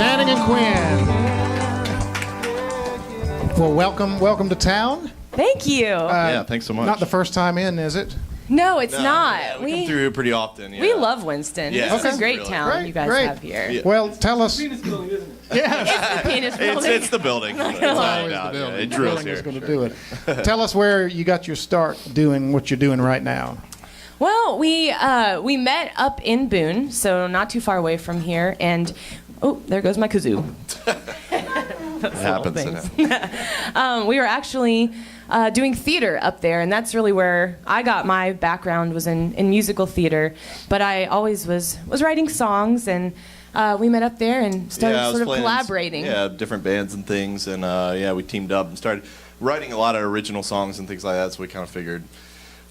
Channing and Quinn. Well, welcome to town. Thank you. Yeah, thanks so much. Not the first time in, is it? No, it's not. Yeah, we come through here pretty often. Yeah. We love Winston. Yeah. This is a great Really. town you guys have here. Yeah. Well, tell us. It's the penis building. It's the building. It's Always the yeah, building. it The drills building here. is going to do it. Tell us where you got your start doing what you're doing right now. Well, we met up in Boone, so not too far away from here, and oh, there goes my kazoo. It happens. We were actually doing theater up there, and that's really where I got my background, was in musical theater. But I always was writing songs, and we met up there and started sort of collaborating. Different bands and things, and we teamed up and started writing a lot of original songs and things like that. So we kind of figured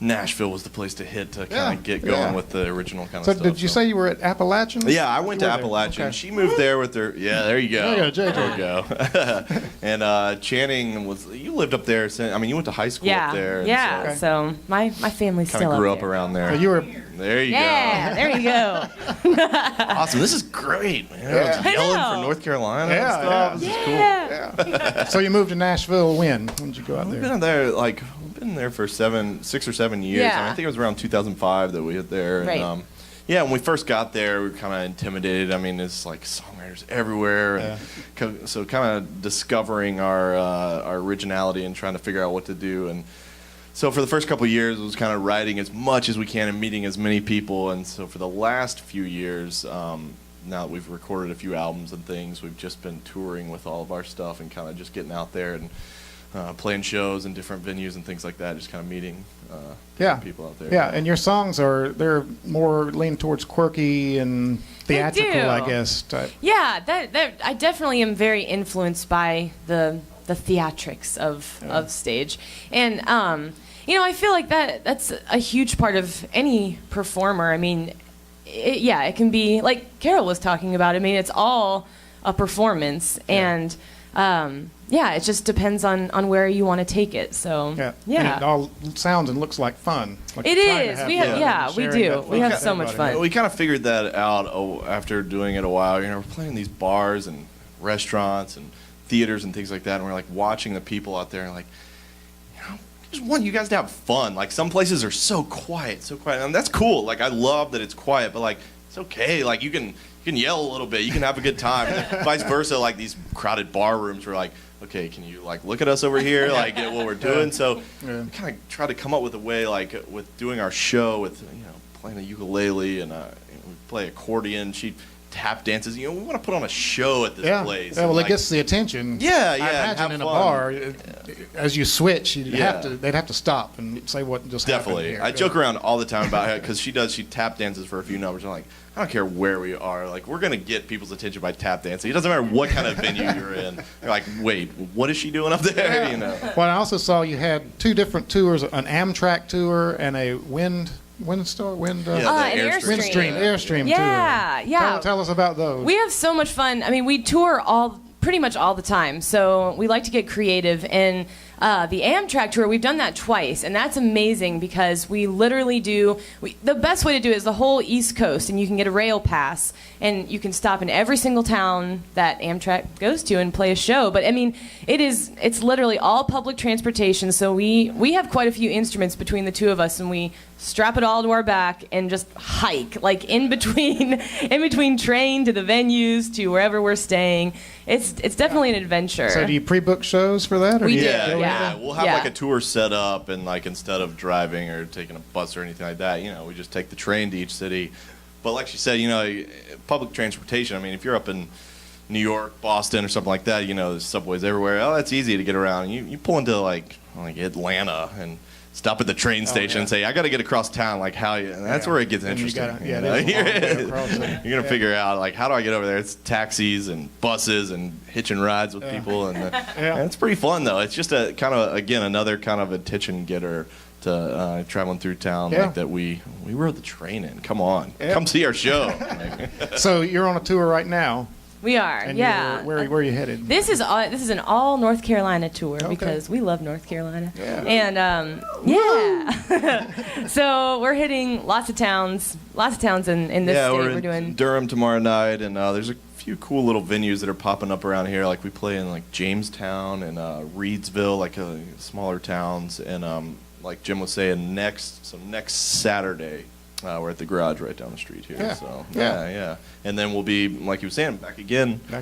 Nashville was the place to hit to kind of get going with the original kind of stuff. So did you say you were at Appalachian? Yeah, I went to Appalachian. Okay. She moved there with her. Yeah, there you go. There you go, JJ. There you go. And Channing you lived up there. You went to high school up there. Yeah. And So my family's kind still of grew up up there. around there. So you were. There you Yeah, there you go. go. Awesome. This is great, man. Yeah. I Yelling know. for North Carolina Yeah, and stuff. This is cool. Yeah. So you moved to Nashville when? When did you go out We've there? been there we've been there for 6 or 7 years. Yeah. I think it was around 2005 that we hit there. Right. And, when we first got there, we were kind of intimidated. It's like songwriters everywhere, and so kind of discovering our originality and trying to figure out what to do. And so for the first couple of years, it was kind of writing as much as we can and meeting as many people. And so for the last few years, now that we've recorded a few albums and things, we've just been touring with all of our stuff and kind of just getting out there and playing shows in different venues and things like that, just kind of meeting different people out there. Yeah, and your songs they're more leaned towards quirky and theatrical, do. I guess. Type. Yeah, that I definitely am very influenced by the theatrics of stage, and I feel like that's a huge part of any performer. It can be like Carol was talking about. It's all a performance, and it just depends on where you want to take it. So And it all sounds and looks like fun. Like it trying to is. have We fun have, and we sharing do. that We fun have with so much everybody. fun. We kind of figured that out after doing it a while. We're playing these bars and restaurants and theaters and things like that, and we're like watching the people out there and like, I just want you guys to have fun. Like some places are so quiet, and that's cool. Like I love that it's quiet, but like it's okay. Like you can yell a little bit, you can have a good time. And then vice versa, like these crowded bar rooms were like, okay, can you like look at us over here, like what we're doing? So we kind of try to come up with a way, like with doing our show, with playing the ukulele and we play accordion. She tap dances. We want to put on a show at this place. Yeah, well, like, it gets the attention. Yeah, I imagine have in a fun. bar, as you switch, they'd have to stop and say what just Definitely. happened here. I joke around all the time about it because she tap dances for a few numbers. I'm like, I don't care where we are. Like, we're going to get people's attention by tap dancing. It doesn't matter what kind of venue you're in. They're like, wait, what is she doing up there? Well, I also saw you had 2 different tours, an Amtrak tour and a Windstream Airstream tour. Tell us about those. We have so much fun. We tour pretty much all the time, so we like to get creative. And the Amtrak tour, we've done that twice, and that's amazing because we literally the best way to do it is the whole East Coast, and you can get a rail pass, and you can stop in every single town that Amtrak goes to and play a show. But it's literally all public transportation, so we have quite a few instruments between the two of us, and we strap it all to our back and just hike, like in between train to the venues to wherever we're staying. It's definitely an adventure. So do you pre-book shows for that? Or We do you do, go yeah. We'll have like a tour set up, and like instead of driving or taking a bus or anything like that, we just take the train to each city. But like she said, public transportation. If you're up in New York, Boston, or something like that, there's subways everywhere. Oh, that's easy to get around. You pull into like Atlanta and stop at the train station and say, I got to get across town. Like how you? And that's where it gets interesting. You're gonna figure out like how do I get over there? It's taxis and buses and hitching rides with people, and it's pretty fun though. It's just a kind of another kind of attention getter to traveling through town like that. We rode the train in. Come on, come see our show. So you're on a tour right now. We are, and yeah. Where are you headed? This is an all North Carolina tour because we love North Carolina. Yeah. And so we're hitting lots of towns in this state. We're We're doing Durham tomorrow night, and there's a few cool little venues that are popping up around here. Like we play in like Jamestown and Reedsville, like smaller towns. And like Jim was saying, next Saturday, we're at the garage right down the street here. Yeah. So yeah. And then we'll be, like you were saying, back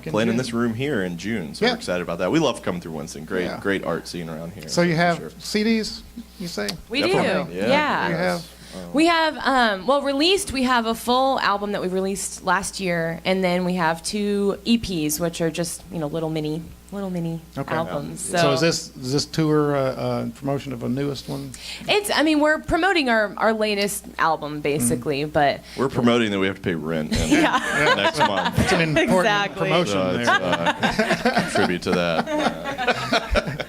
playing in this room here in June. So we're excited about that. We love coming through Winston. Great art scene around here. So you have CDs, you say? We do. Yeah. We have, released, we have a full album that we released last year, and then we have 2 EPs, which are just, little mini albums. So is this tour promotion of a newest one? We're promoting our latest album, basically, but... We're promoting that we have to pay rent next month. It's an important promotion there. Contribute to that.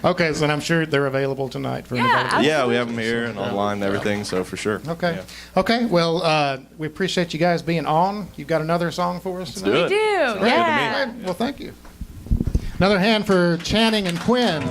Okay, so I'm sure they're available tonight for anybody. Yeah, we have them here and online and everything, so for sure. Okay. Yeah. Okay, well, we appreciate you guys being on. You've got another song for us tonight? We do, Well, thank you. Another hand for Channing and Quinn.